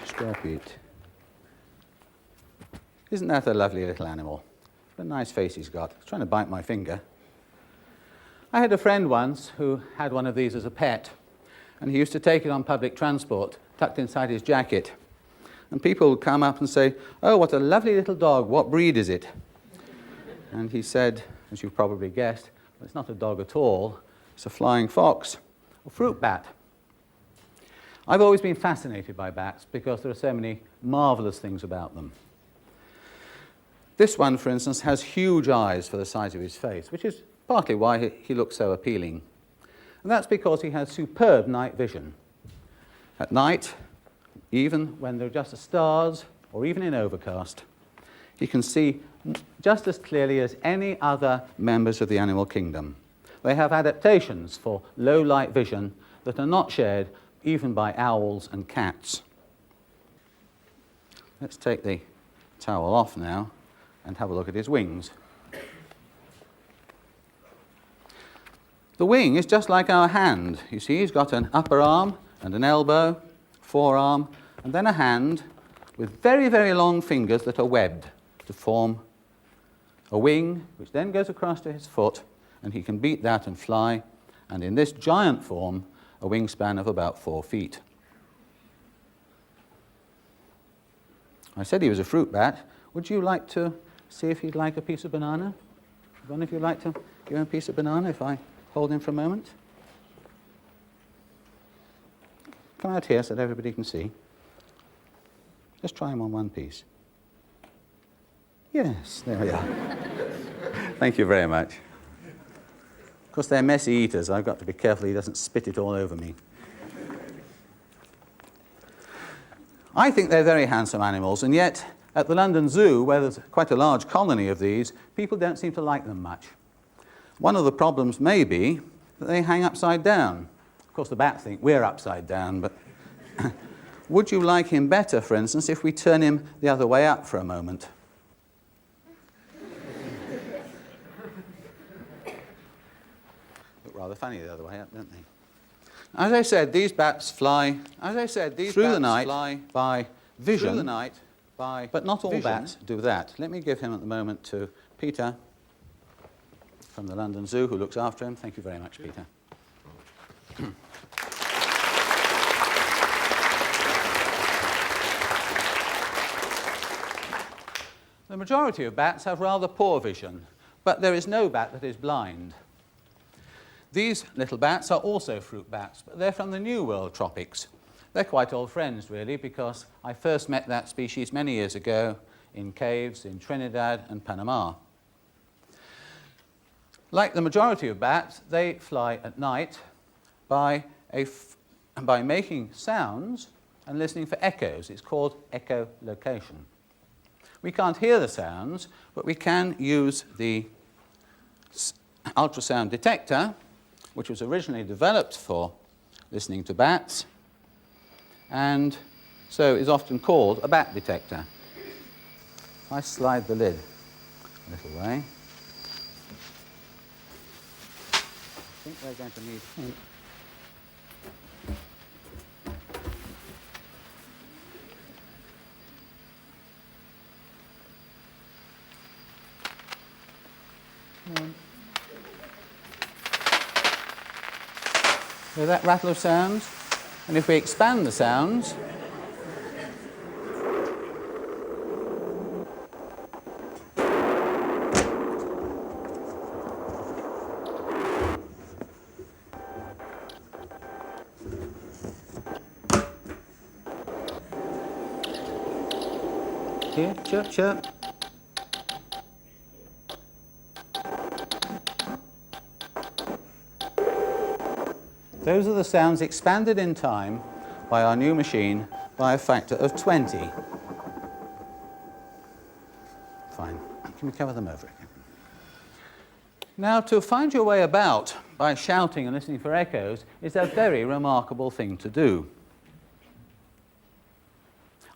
Stop it. Isn't that a lovely little animal? What a nice face he's got. He's trying to bite my finger. I had a friend once who had one of these as a pet, and he used to take it on public transport, tucked inside his jacket. And people would come up and say, "Oh, what a lovely little dog. What breed is it?" And he said, as you've probably guessed, well, it's not a dog at all. It's a flying fox, or fruit bat. I've always been fascinated by bats because there are so many marvelous things about them. This one, for instance, has huge eyes for the size of his face, which is partly why he looks so appealing. And that's because he has superb night vision. At night, even when there are just the stars, or even in overcast, he can see just as clearly as any other members of the animal kingdom. They have adaptations for low light vision that are not shared even by owls and cats. Let's take the towel off now and have a look at his wings. The wing is just like our hand. You see, he's got an upper arm and an elbow, forearm, and then a hand with very, very long fingers that are webbed to form a wing, which then goes across to his foot, and he can beat that and fly, and in this giant form, a wingspan of about 4 feet. I said he was a fruit bat. Would you like to see if he'd like a piece of banana? One of you like to give him a piece of banana if I hold him for a moment? Come out here so that everybody can see. Just try him on one piece. Yes, there we are. Thank you very much. Of course, they're messy eaters. I've got to be careful he doesn't spit it all over me. I think they're very handsome animals, and yet at the London Zoo, where there's quite a large colony of these, people don't seem to like them much. One of the problems may be that they hang upside down. Of course, the bats think we're upside down, but would you like him better, for instance, if we turn him the other way up for a moment? Rather funny the other way up, don't they? As I said, these bats fly through the night by vision, but not all bats do that. Let me give him at the moment to Peter from the London Zoo, who looks after him. Thank you very much, Peter. The majority of bats have rather poor vision, but there is no bat that is blind. These little bats are also fruit bats, but they're from the New World tropics. They're quite old friends, really, because I first met that species many years ago in caves in Trinidad and Panama. Like the majority of bats, they fly at night by making sounds and listening for echoes. It's called echolocation. We can't hear the sounds, but we can use the ultrasound detector, which was originally developed for listening to bats, and so is often called a bat detector. If I slide the lid a little way, I think we're going to need... So that rattle of sounds, and if we expand the sounds, here, chirp, chirp. Those are the sounds expanded in time by our new machine by a factor of 20. Fine. Can we cover them over again? Now, to find your way about by shouting and listening for echoes is a very remarkable thing to do.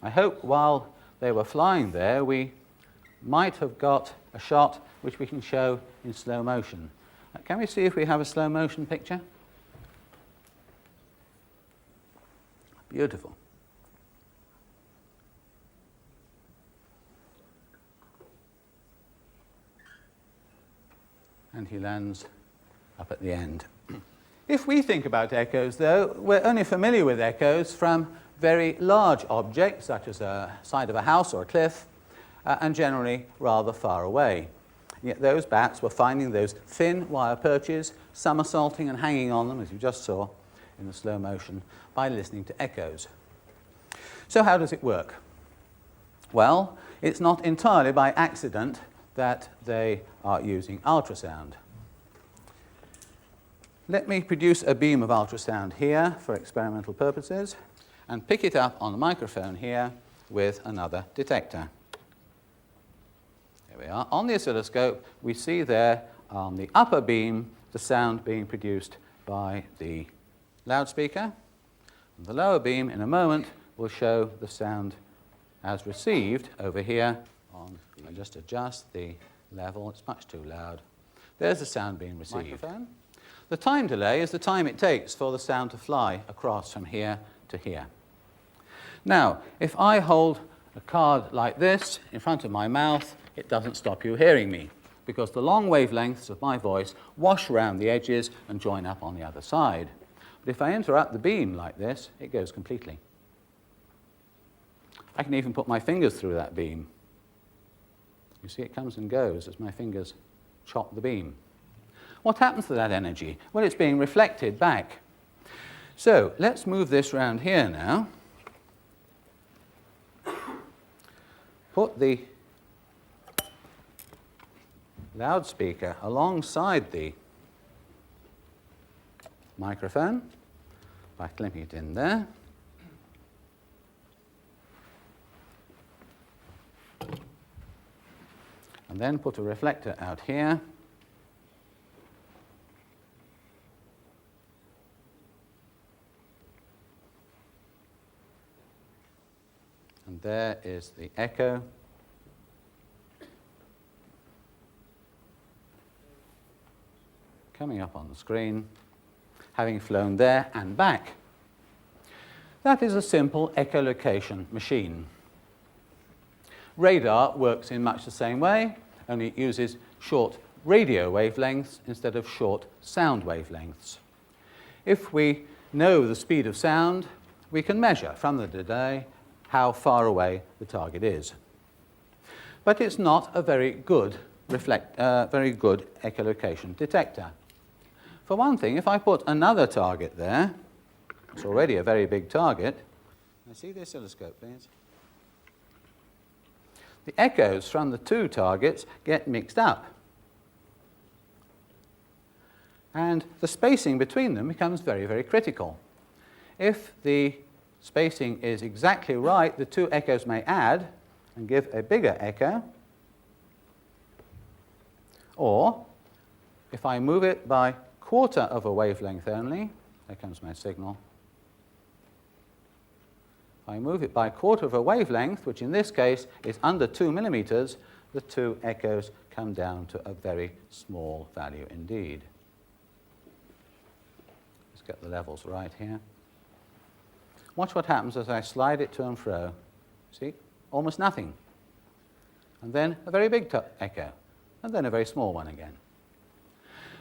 I hope while they were flying there, we might have got a shot which we can show in slow motion. Can we see if we have a slow motion picture? Beautiful. And he lands up at the end. If we think about echoes, though, we're only familiar with echoes from very large objects, such as a side of a house or a cliff, and generally rather far away. Yet those bats were finding those thin wire perches, somersaulting and hanging on them, as you just saw in the slow motion, by listening to echoes. So how does it work? Well, it's not entirely by accident that they are using ultrasound. Let me produce a beam of ultrasound here for experimental purposes and pick it up on the microphone here with another detector. There we are. On the oscilloscope, we see there on the upper beam the sound being produced by the loudspeaker. And the lower beam, in a moment, will show the sound as received over here. I'll just adjust the level. It's much too loud. There's the sound being received. Microphone. The time delay is the time it takes for the sound to fly across from here to here. Now, if I hold a card like this in front of my mouth, it doesn't stop you hearing me, because the long wavelengths of my voice wash around the edges and join up on the other side. But if I interrupt the beam like this, it goes completely. I can even put my fingers through that beam. You see, it comes and goes as my fingers chop the beam. What happens to that energy? Well, it's being reflected back. So let's move this round here now. Put the loudspeaker alongside the microphone by clipping it in there. And then put a reflector out here. And there is the echo. Coming up on the screen, having flown there and back. That is a simple echolocation machine. Radar works in much the same way, only it uses short radio wavelengths instead of short sound wavelengths. If we know the speed of sound, we can measure from the delay how far away the target is. But it's not a very good echolocation detector. For one thing, if I put another target there, it's already a very big target. Can I see the oscilloscope, please? The echoes from the two targets get mixed up. And the spacing between them becomes very, very critical. If the spacing is exactly right, the two echoes may add and give a bigger echo. Or, if I move it by quarter of a wavelength only, there comes my signal. If I move it by quarter of a wavelength, which in this case is under 2 millimeters, the two echoes come down to a very small value indeed. Let's get the levels right here. Watch what happens as I slide it to and fro. See? Almost nothing. And then a very big echo, and then a very small one again.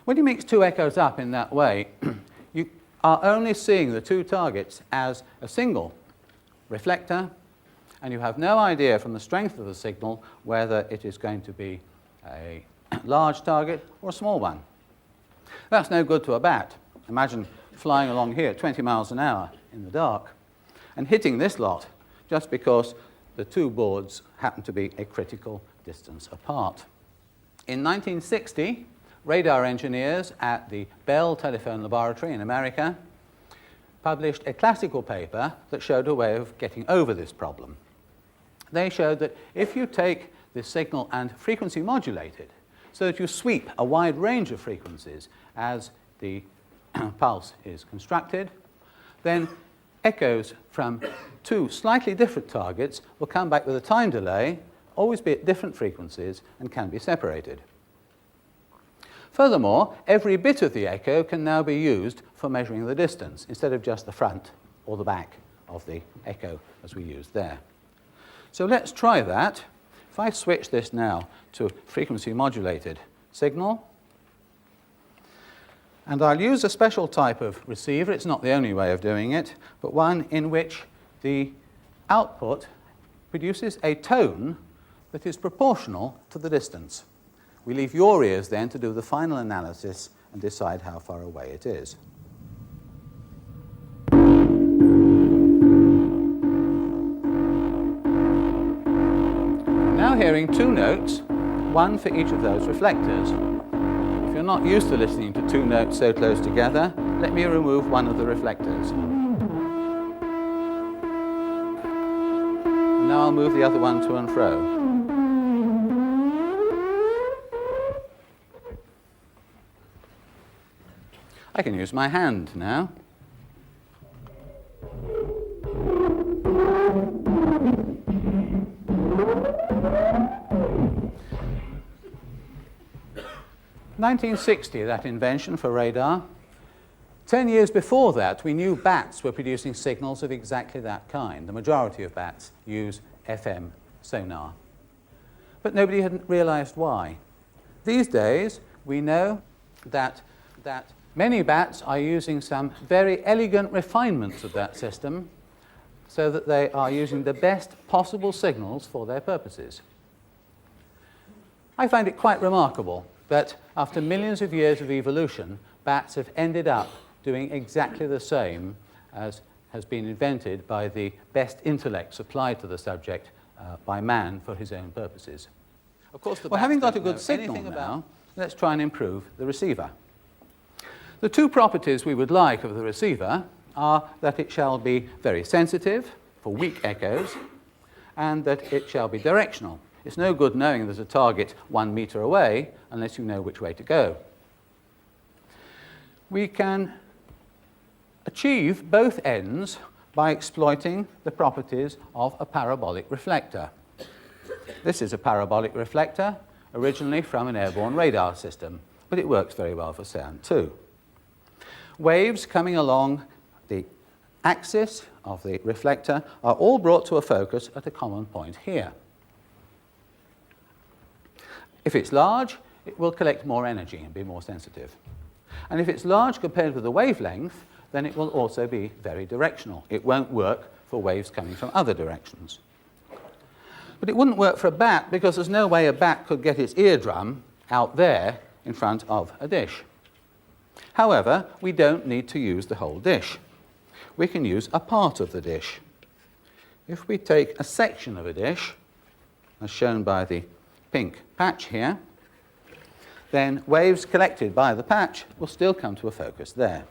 When you mix two echoes up in that way, you are only seeing the two targets as a single reflector, and you have no idea from the strength of the signal whether it is going to be a large target or a small one. That's no good to a bat. Imagine flying along here at 20 miles an hour in the dark and hitting this lot just because the two boards happen to be a critical distance apart. In 1960, radar engineers at the Bell Telephone Laboratory in America published a classical paper that showed a way of getting over this problem. They showed that if you take this signal and frequency modulate it, so that you sweep a wide range of frequencies as the pulse is constructed, then echoes from two slightly different targets will come back with a time delay, always be at different frequencies, and can be separated. Furthermore, every bit of the echo can now be used for measuring the distance, instead of just the front or the back of the echo as we used there. So let's try that. If I switch this now to frequency modulated signal, and I'll use a special type of receiver. It's not the only way of doing it, but one in which the output produces a tone that is proportional to the distance. We leave your ears then to do the final analysis and decide how far away it is. Now hearing two notes, one for each of those reflectors. If you're not used to listening to two notes so close together, let me remove one of the reflectors. Now I'll move the other one to and fro. I can use my hand now. In 1960, that invention for radar. 10 years before that, we knew bats were producing signals of exactly that kind. The majority of bats use FM sonar. But nobody had realized why. These days, we know that many bats are using some very elegant refinements of that system so that they are using the best possible signals for their purposes. I find it quite remarkable that after millions of years of evolution, bats have ended up doing exactly the same as has been invented by the best intellect supplied to the subject by man for his own purposes. Of course, having got a good signal now, let's try and improve the receiver. The two properties we would like of the receiver are that it shall be very sensitive for weak echoes and that it shall be directional. It's no good knowing there's a target 1 meter away unless you know which way to go. We can achieve both ends by exploiting the properties of a parabolic reflector. This is a parabolic reflector, originally from an airborne radar system, but it works very well for sound too. Waves coming along the axis of the reflector are all brought to a focus at a common point here. If it's large, it will collect more energy and be more sensitive. And if it's large compared with the wavelength, then it will also be very directional. It won't work for waves coming from other directions. But it wouldn't work for a bat because there's no way a bat could get its eardrum out there in front of a dish. However, we don't need to use the whole dish. We can use a part of the dish. If we take a section of a dish, as shown by the pink patch here, then waves collected by the patch will still come to a focus there.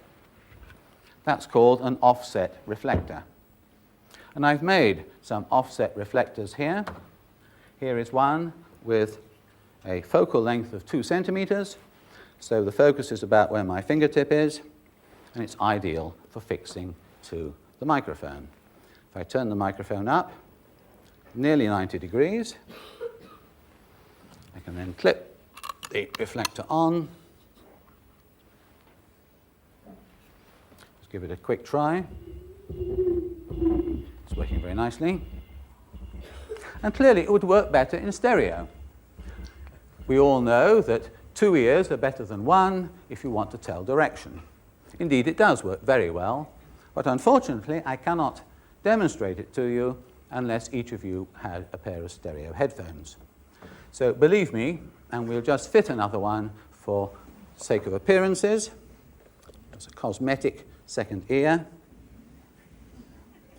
That's called an offset reflector. And I've made some offset reflectors here. Here is one with a focal length of 2 centimeters. So the focus is about where my fingertip is, and it's ideal for fixing to the microphone. If I turn the microphone up nearly 90 degrees, I can then clip the reflector on. Let's give it a quick try. It's working very nicely. And clearly it would work better in stereo. We all know that 2 ears are better than 1 if you want to tell direction. Indeed, it does work very well, but unfortunately I cannot demonstrate it to you unless each of you had a pair of stereo headphones. So believe me, and we'll just fit another one for sake of appearances. It's a cosmetic second ear,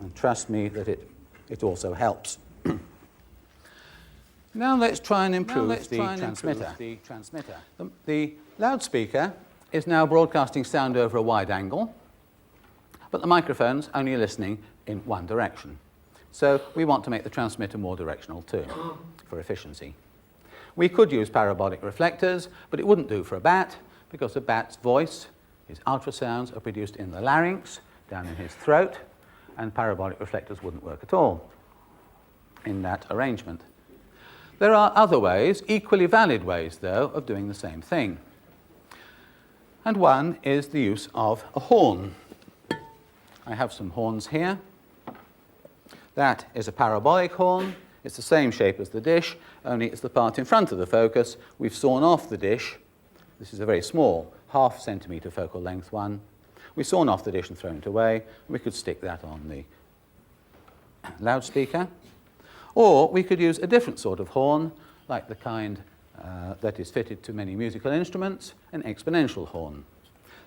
and trust me that it also helps. Now let's try and improve the transmitter. The loudspeaker is now broadcasting sound over a wide angle, but the microphone's only listening in one direction. So we want to make the transmitter more directional too, for efficiency. We could use parabolic reflectors, but it wouldn't do for a bat, because a bat's voice, his ultrasounds, are produced in the larynx, down in his throat, and parabolic reflectors wouldn't work at all in that arrangement. There are other ways, equally valid ways, though, of doing the same thing. And one is the use of a horn. I have some horns here. That is a parabolic horn. It's the same shape as the dish, only it's the part in front of the focus. We've sawn off the dish. This is a very small, ½ centimetre focal length one. We've sawn off the dish and thrown it away. We could stick that on the loudspeaker. Or we could use a different sort of horn, like the kind that is fitted to many musical instruments, an exponential horn.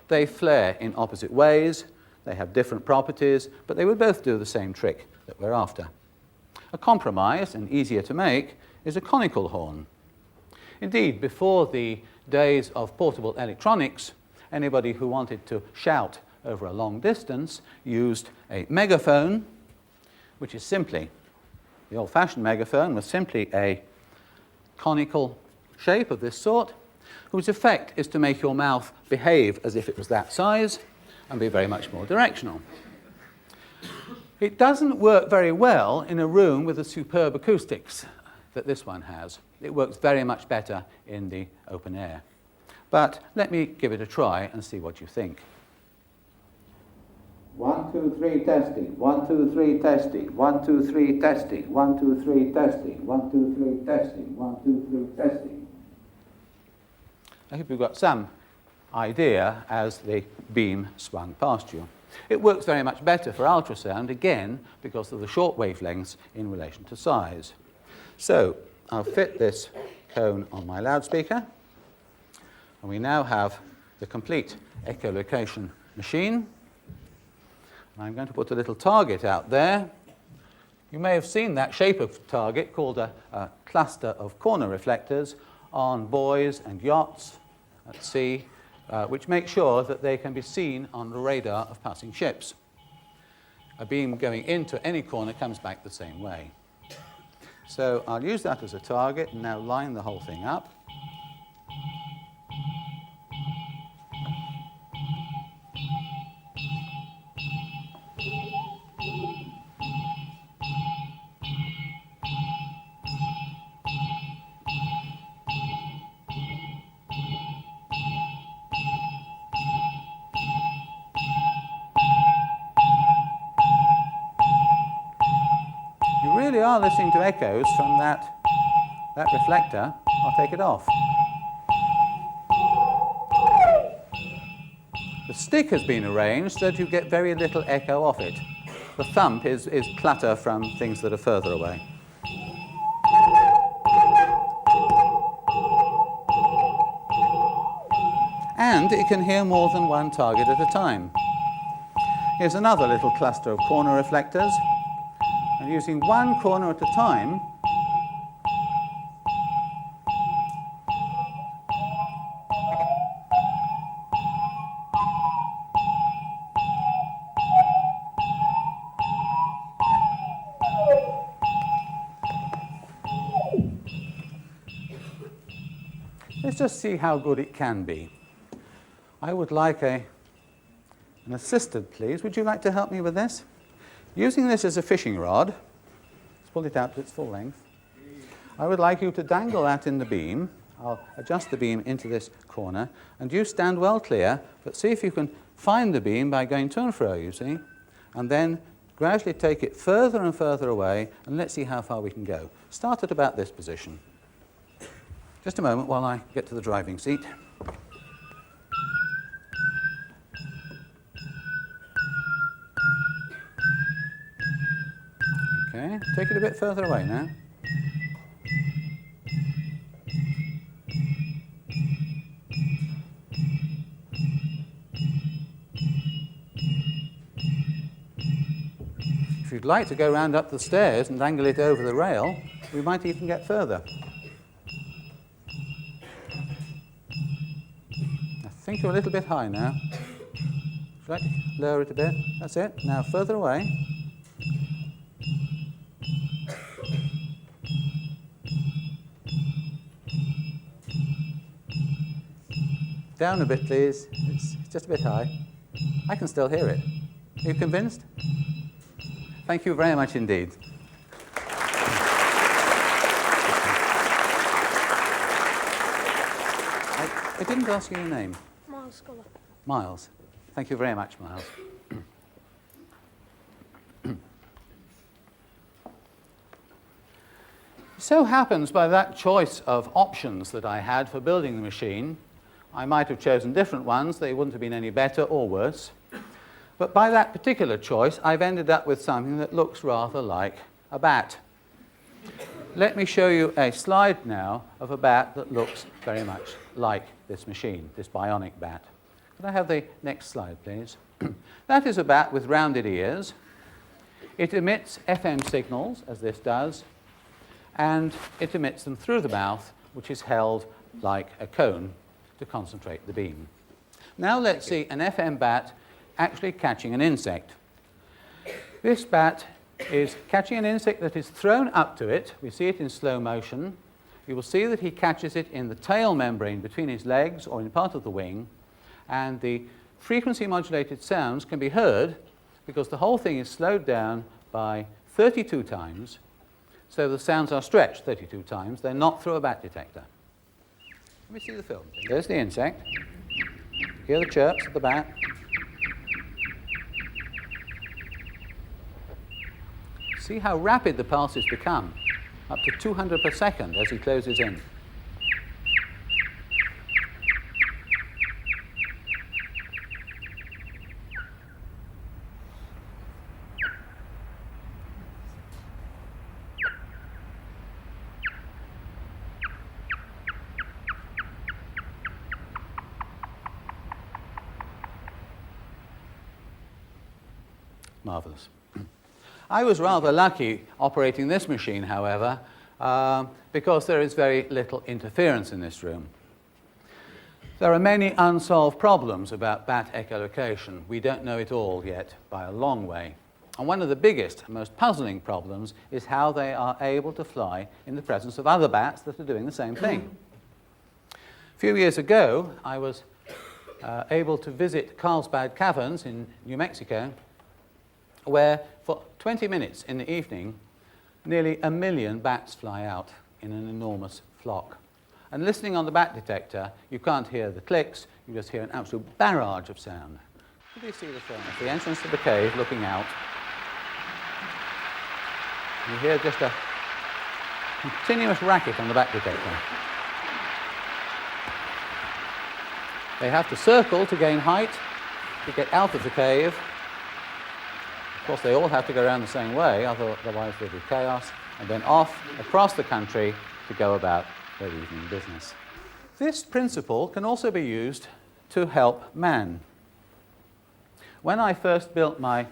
They flare in opposite ways. They have different properties, but they would both do the same trick that we're after. A compromise, and easier to make, is a conical horn. Indeed, before the days of portable electronics, anybody who wanted to shout over a long distance used a megaphone, which is simply, the old-fashioned megaphone was simply a conical shape of this sort, whose effect is to make your mouth behave as if it was that size and be very much more directional. It doesn't work very well in a room with the superb acoustics that this one has. It works very much better in the open air. But let me give it a try and see what you think. 1, 2, 3, testing. 1, 2, 3, testing. 1, 2, 3, testing. 1, 2, 3, testing. 1, 2, 3, testing. 1, 2, 3, testing. I hope you've got some idea as the beam swung past you. It works very much better for ultrasound, again, because of the short wavelengths in relation to size. So I'll fit this cone on my loudspeaker, and we now have the complete echolocation machine. I'm going to put a little target out there. You may have seen that shape of target called a cluster of corner reflectors on buoys and yachts at sea, which make sure that they can be seen on the radar of passing ships. A beam going into any corner comes back the same way. So I'll use that as a target and now line the whole thing up. Really are listening to echoes from that reflector. I'll take it off. The stick has been arranged so that you get very little echo off it. The thump is clatter from things that are further away. And it can hear more than one target at a time. Here's another little cluster of corner reflectors. And using one corner at a time, let's just see how good it can be. I would like an assistant, please. Would you like to help me with this? Using this as a fishing rod, let's pull it out to its full length. I would like you to dangle that in the beam. I'll adjust the beam into this corner, and you stand well clear, but see if you can find the beam by going to and fro, you see, and then gradually take it further and further away, and let's see how far we can go. Start at about this position. Just a moment while I get to the driving seat. Okay, take it a bit further away now. If you'd like to go round up the stairs and dangle it over the rail, we might even get further. I think you're a little bit high now. Right, lower it a bit. That's it. Now further away. Down a bit, please. It's just a bit high. I can still hear it. Are you convinced? Thank you very much indeed. I didn't ask you your name. Miles Scholar. Miles. Thank you very much, Miles. So happens by that choice of options that I had for building the machine, I might have chosen different ones. They wouldn't have been any better or worse. But by that particular choice, I've ended up with something that looks rather like a bat. Let me show you a slide now of a bat that looks very much like this machine, this bionic bat. Could I have the next slide, please? That is a bat with rounded ears. It emits FM signals, as this does, and it emits them through the mouth, which is held like a cone to concentrate the beam. Now let's see an FM bat actually catching an insect. This bat is catching an insect that is thrown up to it. We see it in slow motion. You will see that he catches it in the tail membrane between his legs or in part of the wing, and the frequency modulated sounds can be heard because the whole thing is slowed down by 32 times, so the sounds are stretched 32 times. They're not through a bat detector. Let me see the film. There's the insect. Hear the chirps of the bat. See how rapid the pulses become, up to 200 per second as he closes in. Marvelous. I was rather lucky operating this machine, however, because there is very little interference in this room. There are many unsolved problems about bat echolocation. We don't know it all yet by a long way. And one of the biggest and most puzzling problems is how they are able to fly in the presence of other bats that are doing the same thing. A few years ago, I was able to visit Carlsbad Caverns in New Mexico, where for 20 minutes in the evening, nearly 1 million bats fly out in an enormous flock. And listening on the bat detector, you can't hear the clicks, you just hear an absolute barrage of sound. Did you see the film? At the entrance to the cave, looking out, you hear just a continuous racket on the bat detector. They have to circle to gain height, to get out of the cave. Of course, they all have to go around the same way, otherwise there'll be chaos, and then off across the country to go about their evening business. This principle can also be used to help man. When I first built my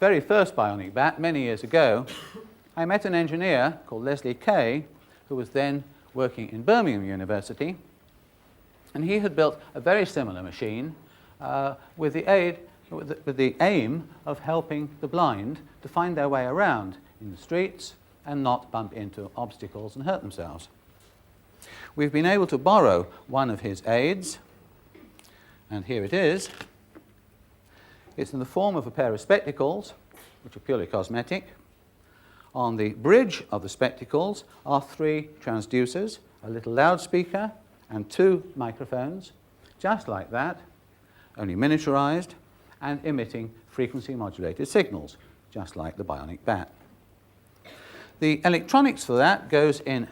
very first bionic bat many years ago, I met an engineer called Leslie Kay, who was then working in Birmingham University, and he had built a very similar machine with the aim of helping the blind to find their way around in the streets and not bump into obstacles and hurt themselves. We've been able to borrow one of his aids, and here it is. It's in the form of a pair of spectacles, which are purely cosmetic. On the bridge of the spectacles are 3 transducers, a little loudspeaker, and 2 microphones, just like that, only miniaturized, and emitting frequency-modulated signals, just like the bionic bat. The electronics for that goes in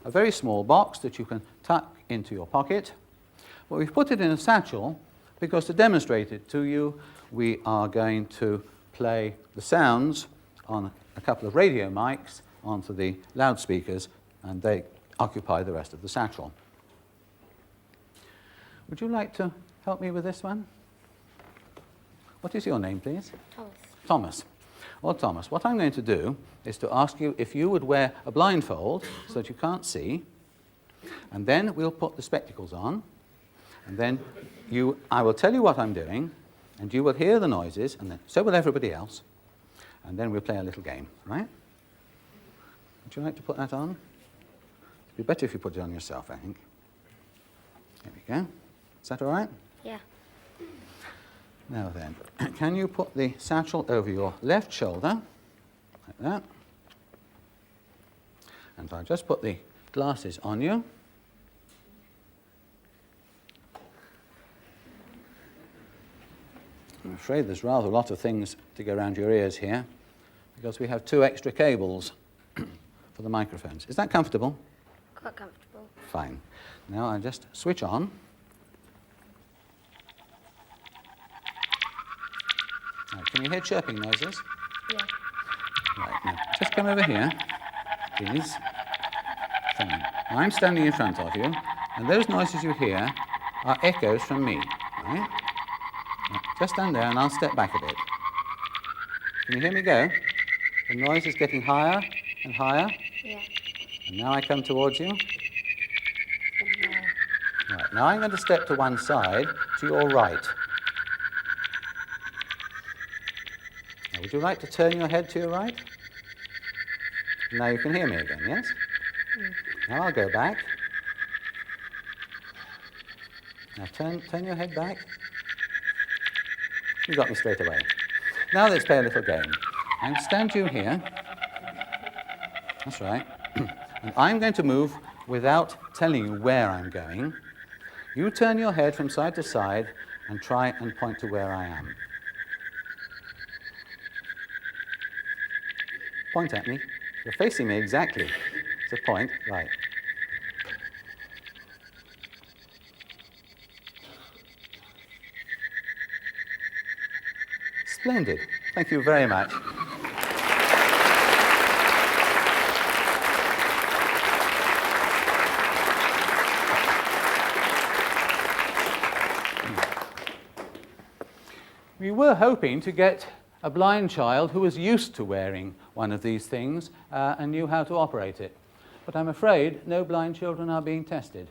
a very small box that you can tuck into your pocket. But we've put it in a satchel because to demonstrate it to you, we are going to play the sounds on a couple of radio mics onto the loudspeakers, and they occupy the rest of the satchel. Would you like to help me with this one? What is your name, please? Thomas. Thomas. Well, Thomas, what I'm going to do is to ask you if you would wear a blindfold so that you can't see, and then we'll put the spectacles on, and then I will tell you what I'm doing, and you will hear the noises, and then so will everybody else, and then we'll play a little game, right? Would you like to put that on? It'd be better if you put it on yourself, I think. There we go. Is that all right? Yeah. Now then, can you put the satchel over your left shoulder, like that? And I'll just put the glasses on you. I'm afraid there's rather a lot of things to go around your ears here, because we have 2 extra cables for the microphones. Is that comfortable? Quite comfortable. Fine. Now I'll just switch on. Right, can you hear chirping noises? Yeah. Right, now just come over here, please. Fine. Now, I'm standing in front of you, and those noises you hear are echoes from me, right? Now, just stand there, and I'll step back a bit. Can you hear me go? The noise is getting higher and higher. Yeah. And now I come towards you. No. Right, now I'm going to step to one side, to your right. Now, would you like to turn your head to your right? Now you can hear me again, yes? Now I'll go back. Now turn your head back. You got me straight away. Now let's play a little game. I'm stand you here. That's right. And I'm going to move without telling you where I'm going. You turn your head from side to side and try and point to where I am. Point at me. You're facing me exactly. It's a point. Right. Splendid. Thank you very much. We were hoping to get a blind child who was used to wearing one of these things and knew how to operate it. But I'm afraid no blind children are being tested,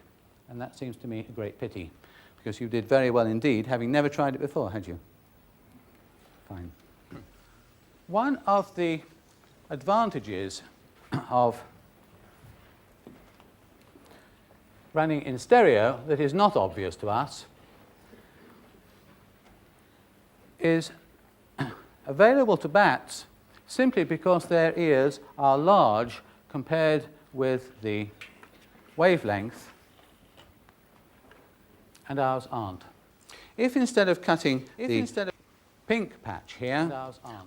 and that seems to me a great pity, because you did very well indeed, having never tried it before, had you? Fine. One of the advantages of running in stereo that is not obvious to us is available to bats simply because their ears are large compared with the wavelength, and ours aren't. If instead of cutting the pink patch here,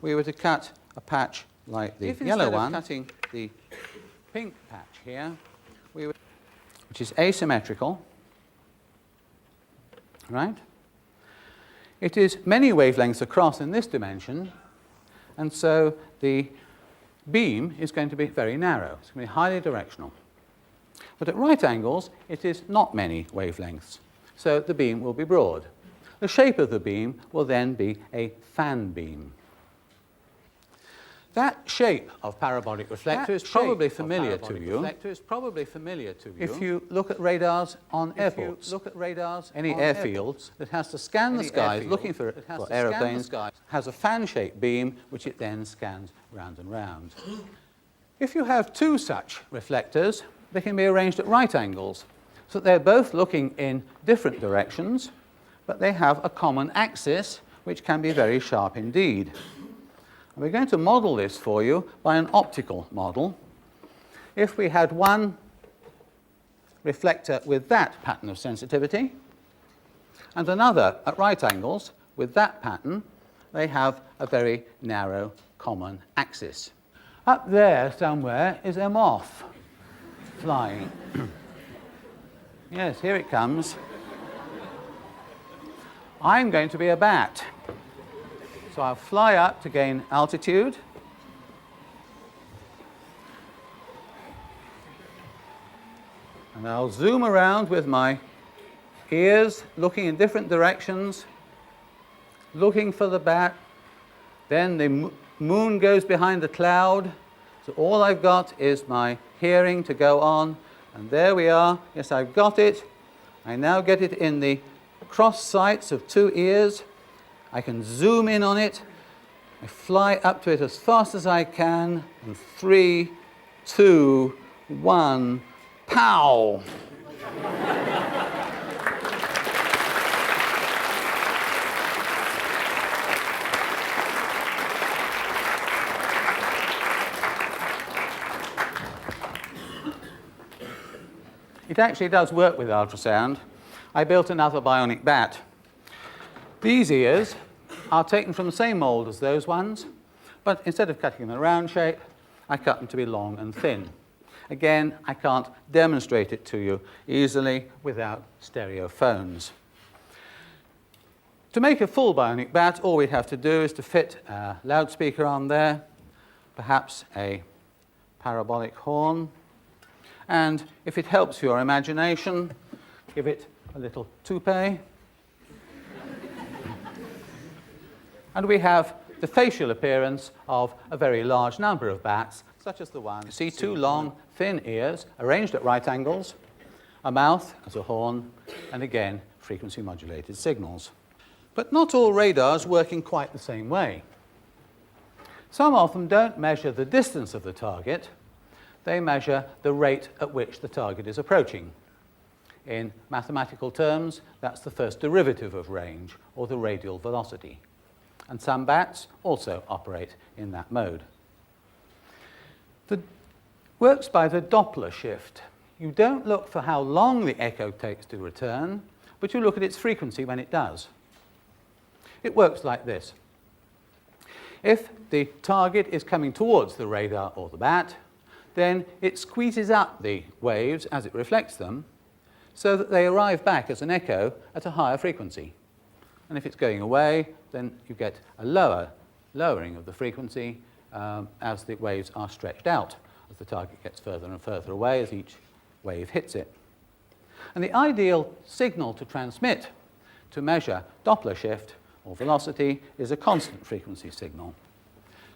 we were to cut a patch like the yellow one, cutting the pink patch here, which is asymmetrical, right? It is many wavelengths across in this dimension, and so the beam is going to be very narrow. It's going to be highly directional. But at right angles, it is not many wavelengths, so the beam will be broad. The shape of the beam will then be a fan beam. That shape of parabolic reflector is probably familiar to you. If you look at radars on airports, any airfield that has to scan the skies looking for aeroplanes has a fan-shaped beam which it then scans round and round. If you have 2 such reflectors, they can be arranged at right angles, so that they're both looking in different directions, but they have a common axis which can be very sharp indeed. We're going to model this for you by an optical model. If we had one reflector with that pattern of sensitivity and another at right angles with that pattern, they have a very narrow common axis. Up there somewhere is a moth flying. Yes, here it comes. I'm going to be a bat. So I'll fly up to gain altitude. And I'll zoom around with my ears, looking in different directions, looking for the bat. Then the moon goes behind the cloud. So all I've got is my hearing to go on. And there we are. Yes, I've got it. I now get it in the cross sights of 2 ears. I can zoom in on it. I fly up to it as fast as I can. And 3, 2, 1, pow! It actually does work with ultrasound. I built another bionic bat. These ears are taken from the same mold as those ones, but instead of cutting them in a round shape, I cut them to be long and thin. Again, I can't demonstrate it to you easily without stereophones. To make a full bionic bat, all we have to do is to fit a loudspeaker on there, perhaps a parabolic horn, and if it helps your imagination, give it a little toupee. And we have the facial appearance of a very large number of bats, such as the one. You see two long, thin ears arranged at right angles, a mouth as a horn, and again, frequency modulated signals. But not all radars work in quite the same way. Some of them don't measure the distance of the target, they measure the rate at which the target is approaching. In mathematical terms, that's the first derivative of range, or the radial velocity. And some bats also operate in that mode. It works by the Doppler shift. You don't look for how long the echo takes to return, but you look at its frequency when it does. It works like this. If the target is coming towards the radar or the bat, then it squeezes up the waves as it reflects them so that they arrive back as an echo at a higher frequency. And if it's going away, then you get a lowering of the frequency as the waves are stretched out, as the target gets further and further away as each wave hits it. And the ideal signal to transmit to measure Doppler shift or velocity is a constant frequency signal.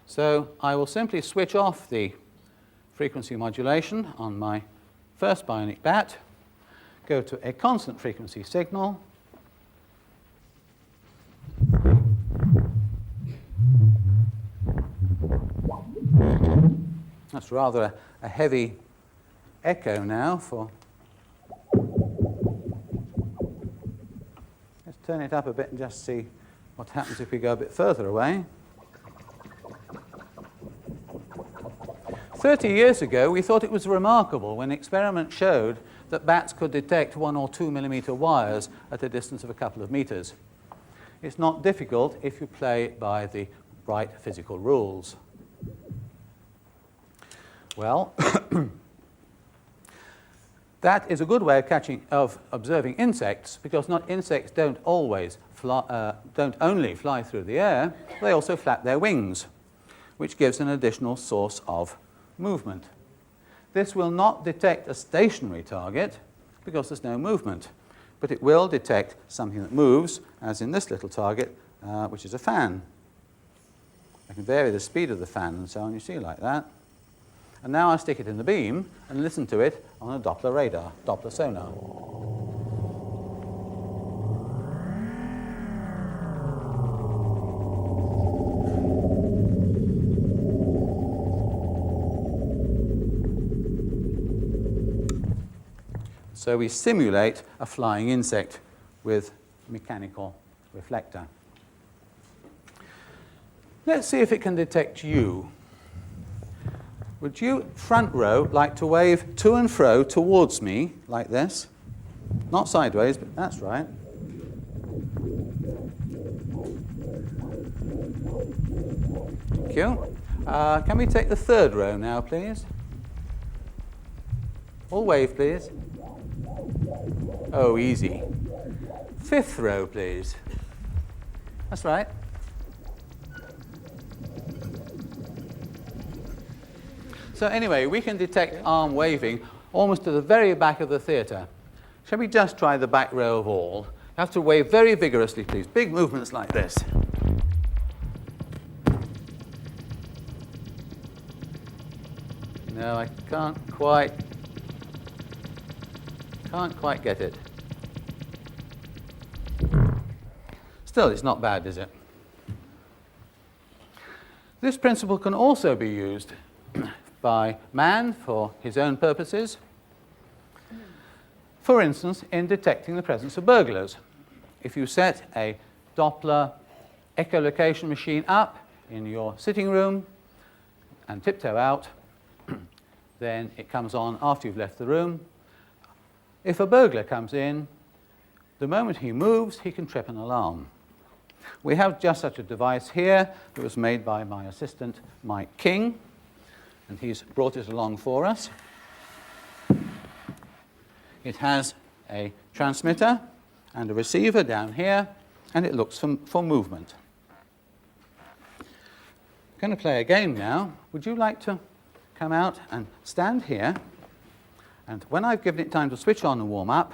So I will simply switch off the frequency modulation on my first bionic bat, go to a constant frequency signal, that's rather a heavy echo now for. Let's turn it up a bit and just see what happens if we go a bit further away. 30 years ago, we thought it was remarkable when experiments showed that bats could detect 1 or 2 millimeter wires at a distance of a couple of meters. It's not difficult if you play by the right physical rules. Well, that is a good way of observing insects, because insects don't only fly through the air, they also flap their wings, which gives an additional source of movement. This will not detect a stationary target because there's no movement, but it will detect something that moves, as in this little target, which is a fan. I can vary the speed of the fan and so on, you see, like that. And now I stick it in the beam and listen to it on a Doppler radar, Doppler sonar. So we simulate a flying insect with a mechanical reflector. Let's see if it can detect you. Would you, front row, like to wave to and fro towards me, like this? Not sideways, but that's right. Thank you. Can we take the third row now, please? All wave, please. Oh, easy. Fifth row, please. That's right. So anyway, we can detect arm waving almost to the very back of the theatre. Shall we just try the back row of all? You have to wave very vigorously, please. Big movements like this. No, I can't quite get it. Still, it's not bad, is it? This principle can also be used by man for his own purposes. For instance, in detecting the presence of burglars. If you set a Doppler echolocation machine up in your sitting room and tiptoe out, then it comes on after you've left the room. If a burglar comes in, the moment he moves, he can trip an alarm. We have just such a device here. It was made by my assistant, Mike King, and he's brought it along for us. It has a transmitter and a receiver down here, and it looks for movement. I'm going to play a game now. Would you like to come out and stand here? And when I've given it time to switch on and warm up,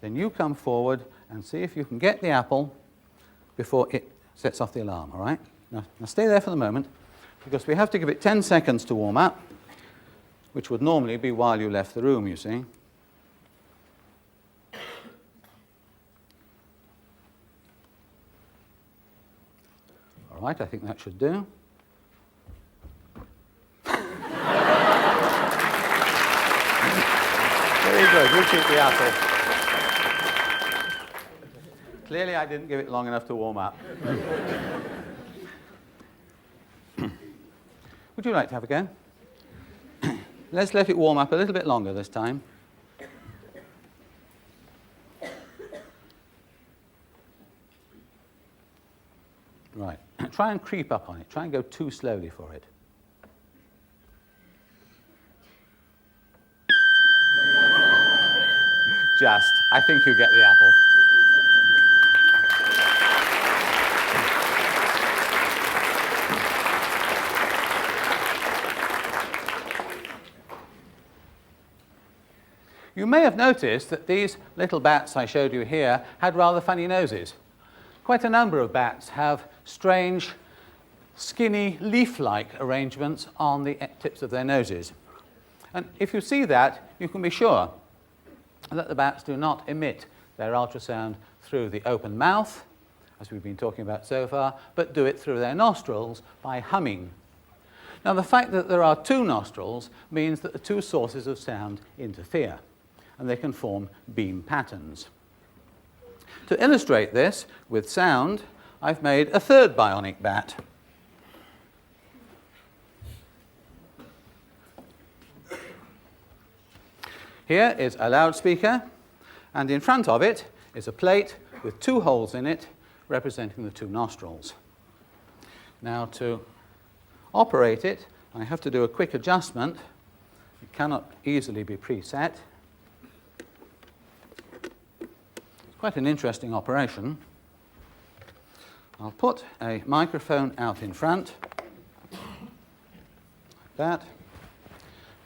then you come forward and see if you can get the apple before it sets off the alarm, all right? Now stay there for the moment, because we have to give it 10 seconds to warm up, which would normally be while you left the room, you see. All right, I think that should do. Very good, you keep the apple. Clearly I didn't give it long enough to warm up. Would you like to have a go? Let's let it warm up a little bit longer this time. Right, try and creep up on it. Try and go too slowly for it. Just, I think you get the apple. You may have noticed that these little bats I showed you here had rather funny noses. Quite a number of bats have strange, skinny, leaf-like arrangements on the tips of their noses. And if you see that, you can be sure that the bats do not emit their ultrasound through the open mouth, as we've been talking about so far, but do it through their nostrils by humming. Now, the fact that there are two nostrils means that the two sources of sound interfere, and they can form beam patterns. To illustrate this with sound, I've made a third bionic bat. Here is a loudspeaker, and in front of it is a plate with two holes in it representing the two nostrils. Now, to operate it, I have to do a quick adjustment. It cannot easily be preset. It's quite an interesting operation. I'll put a microphone out in front, like that.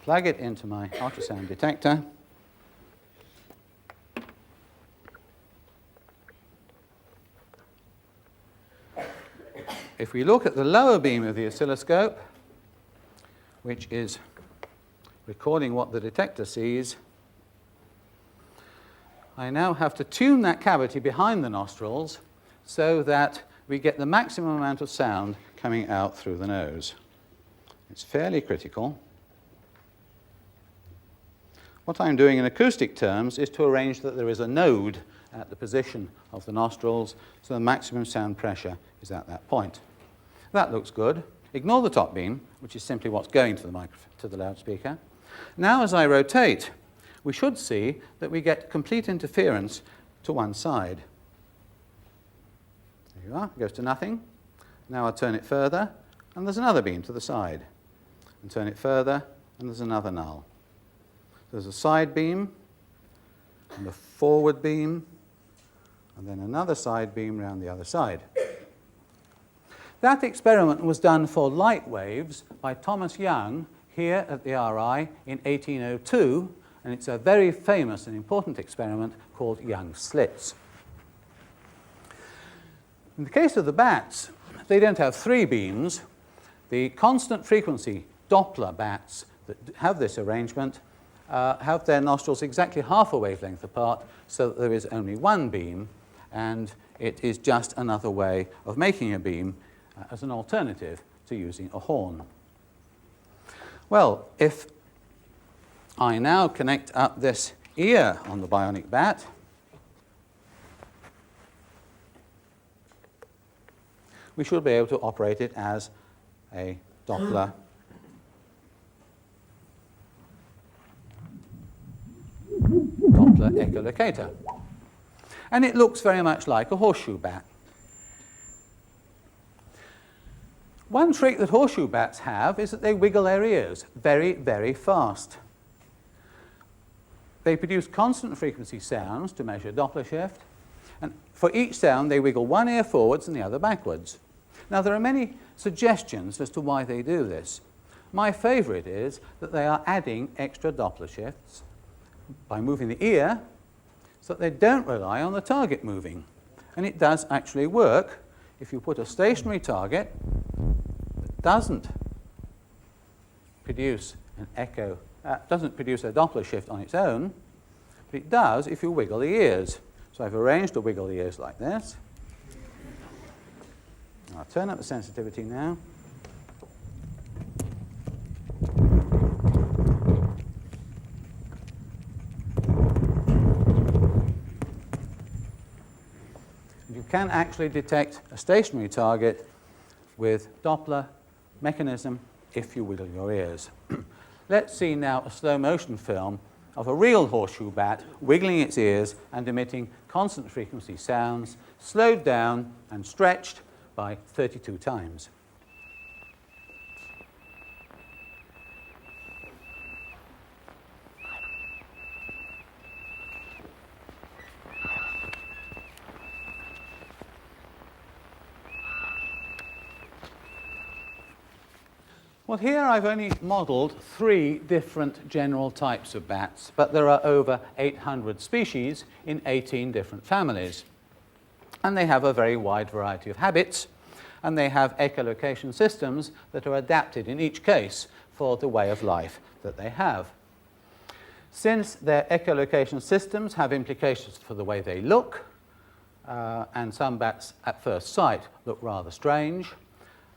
Plug it into my ultrasound detector. If we look at the lower beam of the oscilloscope, which is recording what the detector sees, I now have to tune that cavity behind the nostrils so that we get the maximum amount of sound coming out through the nose. It's fairly critical. What I'm doing in acoustic terms is to arrange that there is a node at the position of the nostrils, so the maximum sound pressure is at that point. That looks good. Ignore the top beam, which is simply what's going to the loudspeaker. Now, as I rotate, we should see that we get complete interference to one side. There you are, it goes to nothing. Now I'll turn it further, and there's another beam to the side. And turn it further, and there's another null. There's a side beam, and a forward beam, and then another side beam round the other side. That experiment was done for light waves by Thomas Young here at the RI in 1802, and it's a very famous and important experiment called Young's slits. In the case of the bats, they don't have three beams. The constant frequency Doppler bats that have this arrangement have their nostrils exactly half a wavelength apart, so that there is only one beam, and it is just another way of making a beam as an alternative to using a horn. Well, if I now connect up this ear on the bionic bat, we should be able to operate it as a Doppler echolocator. And it looks very much like a horseshoe bat. One trick that horseshoe bats have is that they wiggle their ears very, very fast. They produce constant frequency sounds to measure Doppler shift, and for each sound they wiggle one ear forwards and the other backwards. Now there are many suggestions as to why they do this. My favourite is that they are adding extra Doppler shifts by moving the ear so that they don't rely on the target moving. And it does actually work if you put a stationary target that doesn't produce doesn't produce a Doppler shift on its own, but it does if you wiggle the ears. So I've arranged to wiggle the ears like this. I'll turn up the sensitivity now. You can actually detect a stationary target with Doppler mechanism if you wiggle your ears. Let's see now a slow motion film of a real horseshoe bat wiggling its ears and emitting constant frequency sounds, slowed down and stretched by 32 times. Well, here I've only modelled 3 different general types of bats, but there are over 800 species in 18 different families. And they have a very wide variety of habits, and they have echolocation systems that are adapted in each case for the way of life that they have. Since their echolocation systems have implications for the way they look, and some bats at first sight look rather strange,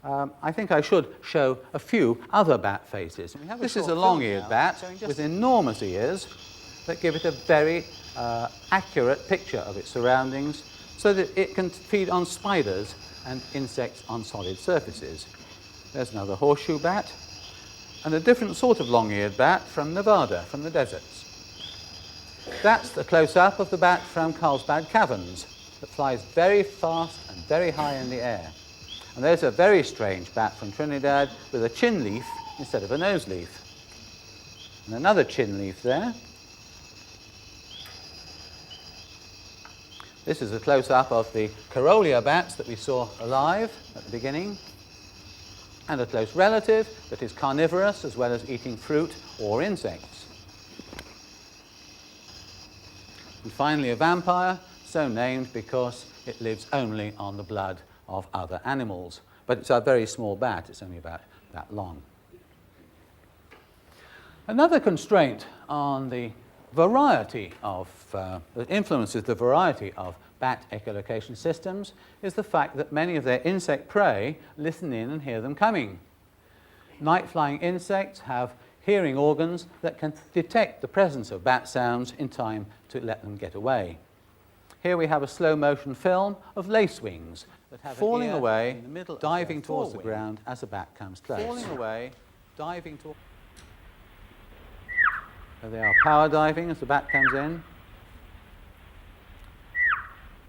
I think I should show a few other bat faces. This is a long-eared bat with enormous ears that give it a very accurate picture of its surroundings so that it can feed on spiders and insects on solid surfaces. There's another horseshoe bat and a different sort of long-eared bat from Nevada, from the deserts. That's the close-up of the bat from Carlsbad Caverns that flies very fast and very high in the air. And there's a very strange bat from Trinidad with a chin leaf instead of a nose leaf. And another chin leaf there. This is a close-up of the Carolia bats that we saw alive at the beginning, and a close relative that is carnivorous as well as eating fruit or insects. And finally a vampire, so named because it lives only on the blood of other animals. But it's a very small bat, it's only about that long. Another constraint on the variety of, that influences the variety of bat echolocation systems is the fact that many of their insect prey listen in and hear them coming. Night-flying insects have hearing organs that can detect the presence of bat sounds in time to let them get away. Here we have a slow-motion film of lacewings that have falling away, in the middle, diving towards the ground as a bat comes close. Falling away, diving towards. There they are, power diving as the bat comes in,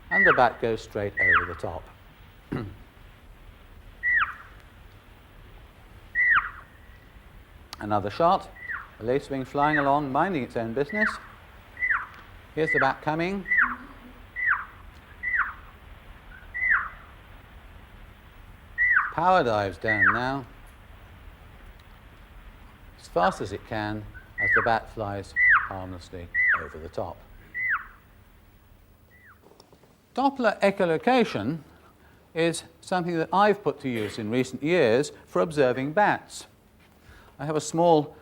and the bat goes straight over the top. Another shot, a lacewing flying along, minding its own business. Here's the bat coming. Power dives down now, as fast as it can, as the bat flies harmlessly over the top. Doppler echolocation is something that I've put to use in recent years for observing bats. I have a small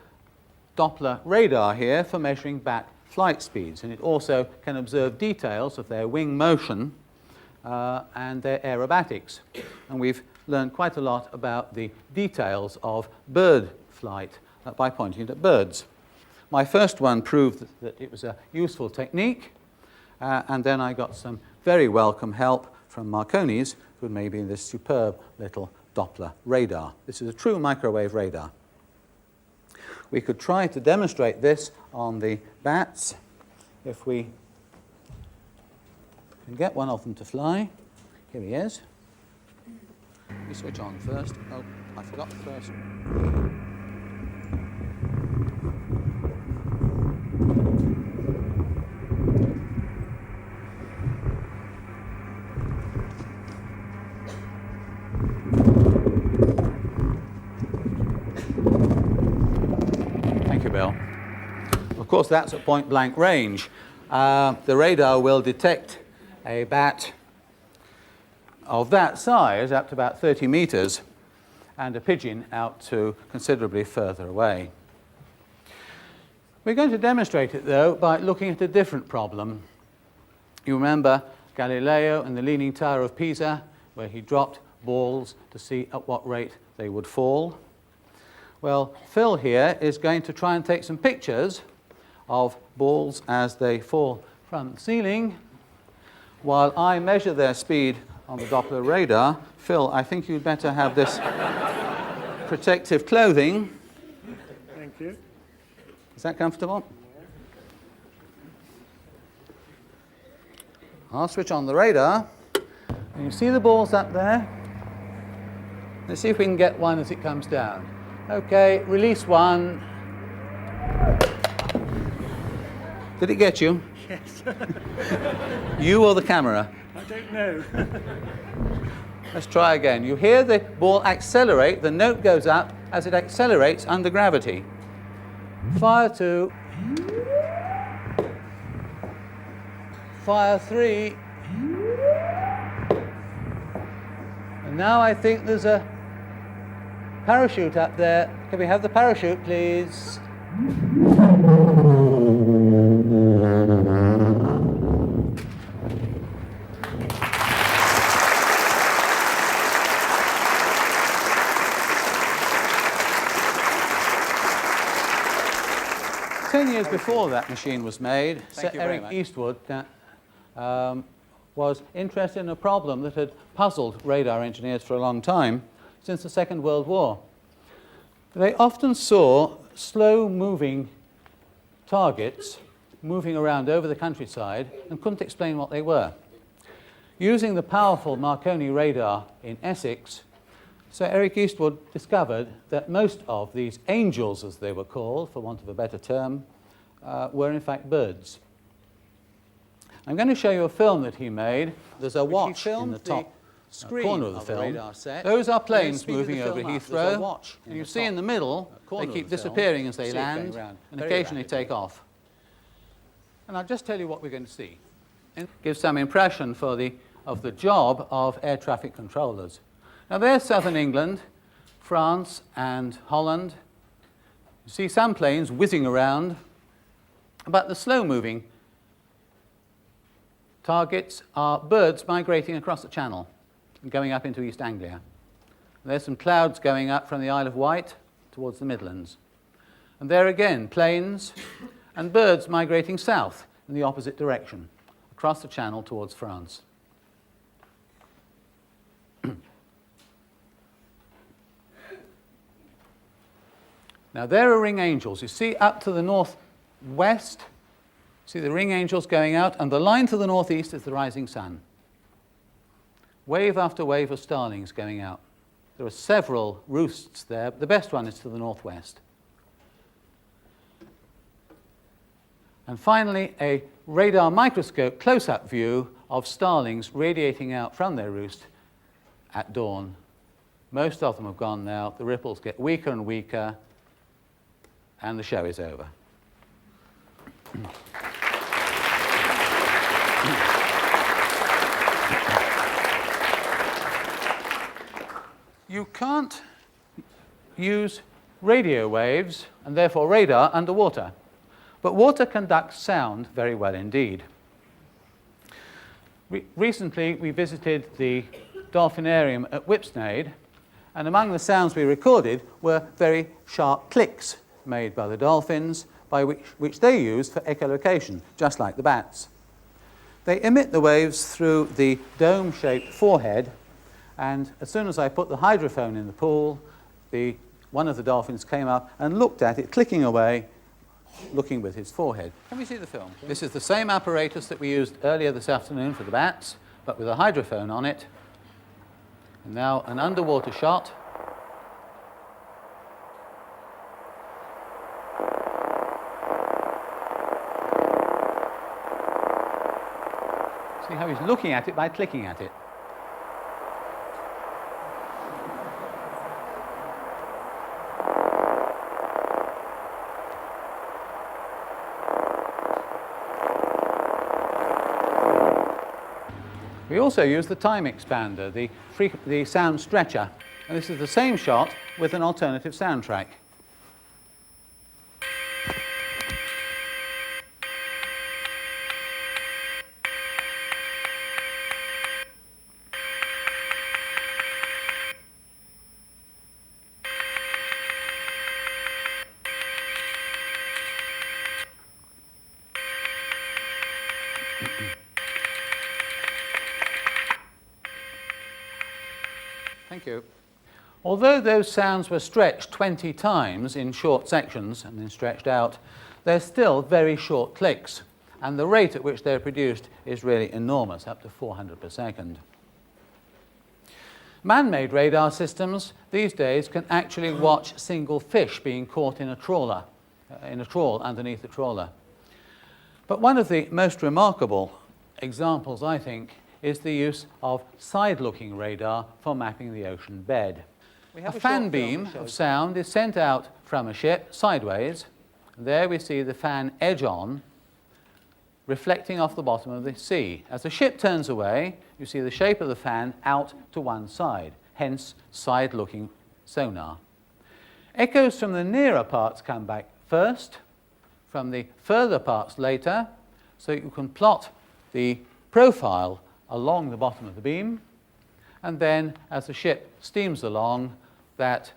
Doppler radar here for measuring bat flight speeds, and it also can observe details of their wing motion and their aerobatics. And we've learned quite a lot about the details of bird flight by pointing at birds. My first one proved that it was a useful technique, and then I got some very welcome help from Marconi's, who had made me this superb little Doppler radar. This is a true microwave radar. We could try to demonstrate this on the bats if we can get one of them to fly. Here he is. We switch on first. Oh, I forgot the first. Thank you, Bill. Of course, that's at point blank range. The radar will detect a bat of that size up to about 30 meters and a pigeon out to considerably further away. We're going to demonstrate it, though, by looking at a different problem. You remember Galileo and the Leaning Tower of Pisa, where he dropped balls to see at what rate they would fall. Well, Phil here is going to try and take some pictures of balls as they fall from the ceiling, while I measure their speed on the Doppler radar. Phil, I think you'd better have this protective clothing. Thank you. Is that comfortable? I'll switch on the radar. And you see the balls up there? Let's see if we can get one as it comes down. Okay, release one. Did it get you? Yes. You or the camera? I don't know. Let's try again. You hear the ball accelerate, the note goes up as it accelerates under gravity. Fire 2. Fire 3. And now I think there's a parachute up there. Can we have the parachute, please? 10 years before that machine was made, Sir Eric Eastwood was interested in a problem that had puzzled radar engineers for a long time, since the Second World War. They often saw slow-moving targets moving around over the countryside and couldn't explain what they were. Using the powerful Marconi radar in Essex, Sir Eric Eastwood discovered that most of these angels, as they were called, for want of a better term, were in fact birds. I'm going to show you a film that he made. There's a watch in the top corner of the film. Those are planes moving over Heathrow. And you see in the middle, they keep disappearing as they land and occasionally take off. And I'll just tell you what we're going to see. It gives some impression of the job of air traffic controllers. Now there's southern England, France and Holland. You see some planes whizzing around, but the slow-moving targets are birds migrating across the Channel and going up into East Anglia. There's some clouds going up from the Isle of Wight towards the Midlands. And there again, planes and birds migrating south in the opposite direction, across the Channel towards France. Now there are ring angels. You see up to the northwest, see the ring angels going out, and the line to the northeast is the rising sun. Wave after wave of starlings going out. There are several roosts there, but the best one is to the northwest. And finally, a radar microscope close-up view of starlings radiating out from their roost at dawn. Most of them have gone now. The ripples get weaker and weaker, and the show is over. You can't use radio waves, and therefore radar, underwater. But water conducts sound very well indeed. Recently, we visited the Dolphinarium at Whipsnade, And among the sounds we recorded were very sharp clicks made by the dolphins, which they use for echolocation, just like the bats. They emit the waves through the dome-shaped forehead, and as soon as I put the hydrophone in the pool, one of the dolphins came up and looked at it, clicking away, looking with his forehead. Can we see the film? This is the same apparatus that we used earlier this afternoon for the bats, but with a hydrophone on it. And now an underwater shot. See how he's looking at it by clicking at it. We also use the time expander, the sound stretcher, and this is the same shot with an alternative soundtrack. Thank you. Although those sounds were stretched 20 times in short sections and then stretched out, they're still very short clicks, and the rate at which they're produced is really enormous, up to 400 per second. Man-made radar systems these days can actually watch single fish being caught in a trawl underneath the trawler. But one of the most remarkable examples, I think, is the use of side-looking radar for mapping the ocean bed. A fan beam of sound is sent out from a ship sideways. There we see the fan edge on, reflecting off the bottom of the sea. As the ship turns away, you see the shape of the fan out to one side, hence side-looking sonar. Echoes from the nearer parts come back first, from the further parts later, so you can plot the profile along the bottom of the beam, and then as the ship steams along, that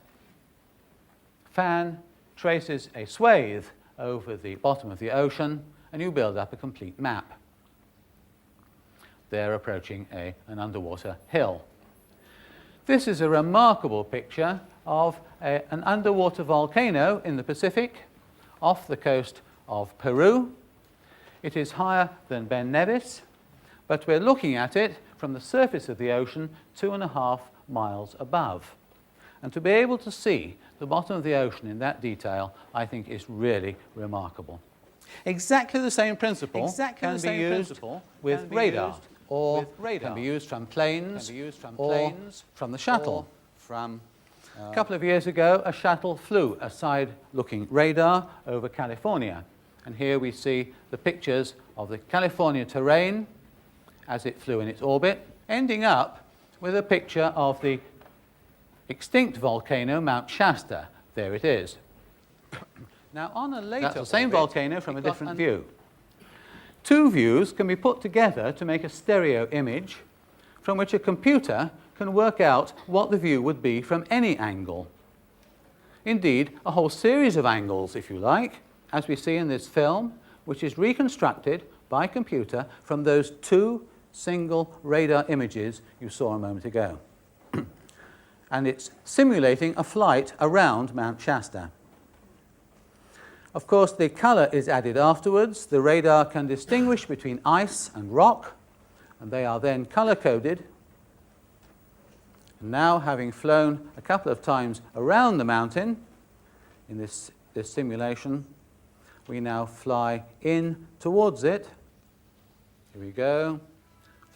fan traces a swathe over the bottom of the ocean, and you build up a complete map. They're approaching an underwater hill. This is a remarkable picture of an underwater volcano in the Pacific off the coast of Peru. It is higher than Ben Nevis, but we're looking at it from the surface of the ocean 2.5 miles above. And to be able to see the bottom of the ocean in that detail, I think is really remarkable. Exactly the same principle can be used with radar, or can be used from planes, or from the shuttle. A couple of years ago, a shuttle flew a side-looking radar over California. And here we see the pictures of the California terrain as it flew in its orbit, ending up with a picture of the extinct volcano, Mount Shasta. There it is. Now, on a later That's the same volcano from a different view. Two views can be put together to make a stereo image from which a computer can work out what the view would be from any angle. Indeed, a whole series of angles, if you like, as we see in this film, which is reconstructed by computer from those two single radar images you saw a moment ago. And it's simulating a flight around Mount Shasta. Of course, the color is added afterwards. The radar can distinguish between ice and rock, and they are then color-coded. And now, having flown a couple of times around the mountain in this simulation, we now fly in towards it. Here we go.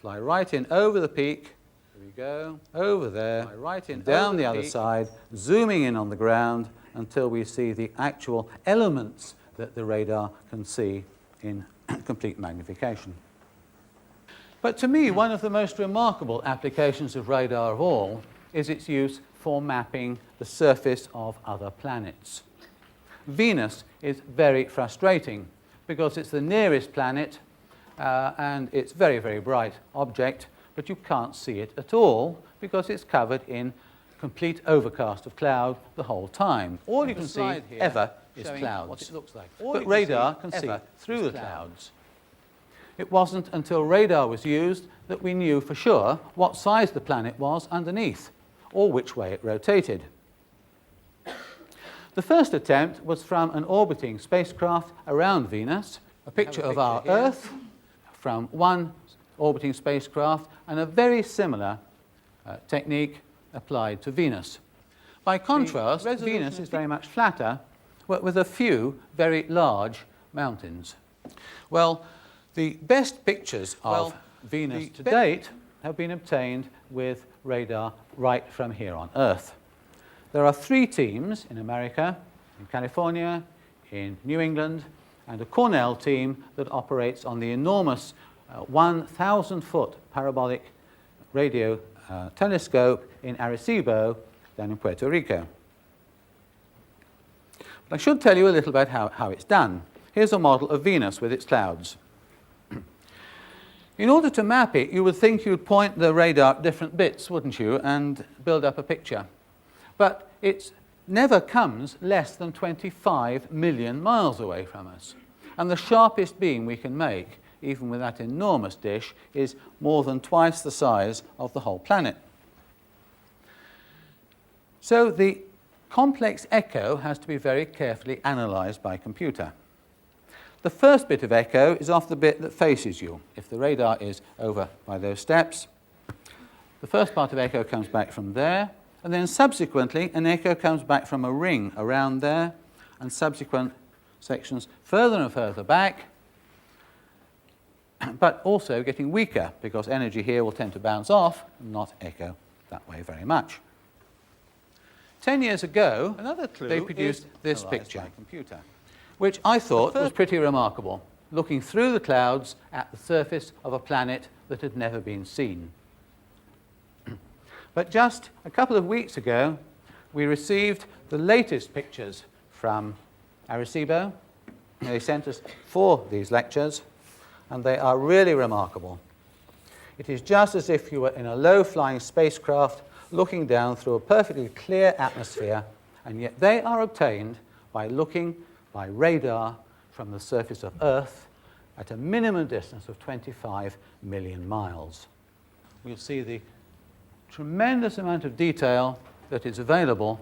Fly right in over the peak. Here we go. Over there. Fly right in down the other side, zooming in on the ground until we see the actual elements that the radar can see in complete magnification. But to me, one of the most remarkable applications of radar of all is its use for mapping the surface of other planets. Venus is very frustrating because it's the nearest planet and it's a very, very bright object, but you can't see it at all because it's covered in complete overcast of cloud the whole time. All you can see ever is clouds. What it looks like. But radar can see through the clouds. It wasn't until radar was used that we knew for sure what size the planet was underneath, or which way it rotated. The first attempt was from an orbiting spacecraft around Venus, a picture of our Earth from one orbiting spacecraft, and a very similar technique applied to Venus. By contrast, Venus is very much flatter, but with a few very large mountains. Well, the best pictures of Venus to date have been obtained with radar right from here on Earth. There are 3 teams in America, in California, in New England, and a Cornell team that operates on the enormous 1,000-foot parabolic radio telescope in Arecibo, down in Puerto Rico. But I should tell you a little about how it's done. Here's a model of Venus with its clouds. In order to map it, you would think you'd point the radar at different bits, wouldn't you, and build up a picture. But it never comes less than 25 million miles away from us. And the sharpest beam we can make, even with that enormous dish, is more than twice the size of the whole planet. So the complex echo has to be very carefully analysed by computer. The first bit of echo is off the bit that faces you. If the radar is over by those steps, the first part of echo comes back from there, and then subsequently an echo comes back from a ring around there, and subsequent sections further and further back, but also getting weaker because energy here will tend to bounce off and not echo that way very much. 10 years ago, they produced this picture, which I thought was pretty remarkable, looking through the clouds at the surface of a planet that had never been seen. But just a couple of weeks ago, we received the latest pictures from Arecibo. They sent us 4 these lectures, and they are really remarkable. It is just as if you were in a low-flying spacecraft looking down through a perfectly clear atmosphere, and yet they are obtained by looking by radar from the surface of Earth at a minimum distance of 25 million miles. We'll see the tremendous amount of detail that is available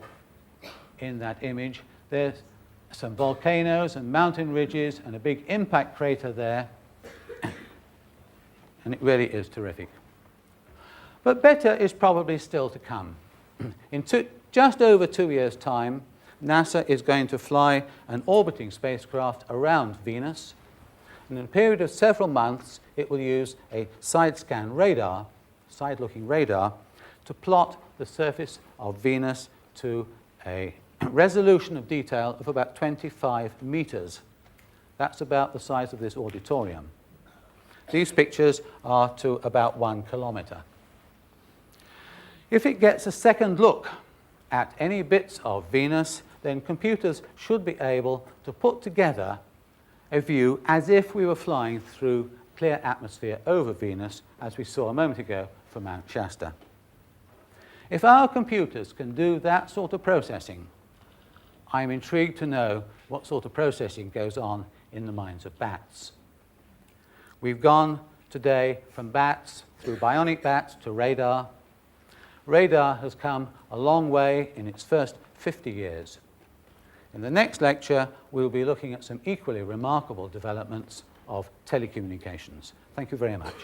in that image. There's some volcanoes and mountain ridges and a big impact crater there, and it really is terrific. But better is probably still to come. In just over 2 years' time, NASA is going to fly an orbiting spacecraft around Venus, and in a period of several months it will use a side-scan radar, side-looking radar, to plot the surface of Venus to a resolution of detail of about 25 meters. That's about the size of this auditorium. These pictures are to about 1 kilometer. If it gets a second look at any bits of Venus, then computers should be able to put together a view as if we were flying through clear atmosphere over Venus, as we saw a moment ago for Mount Shasta. If our computers can do that sort of processing, I'm intrigued to know what sort of processing goes on in the minds of bats. We've gone today from bats through bionic bats to radar. Radar has come a long way in its first 50 years. In the next lecture, we'll be looking at some equally remarkable developments of telecommunications. Thank you very much.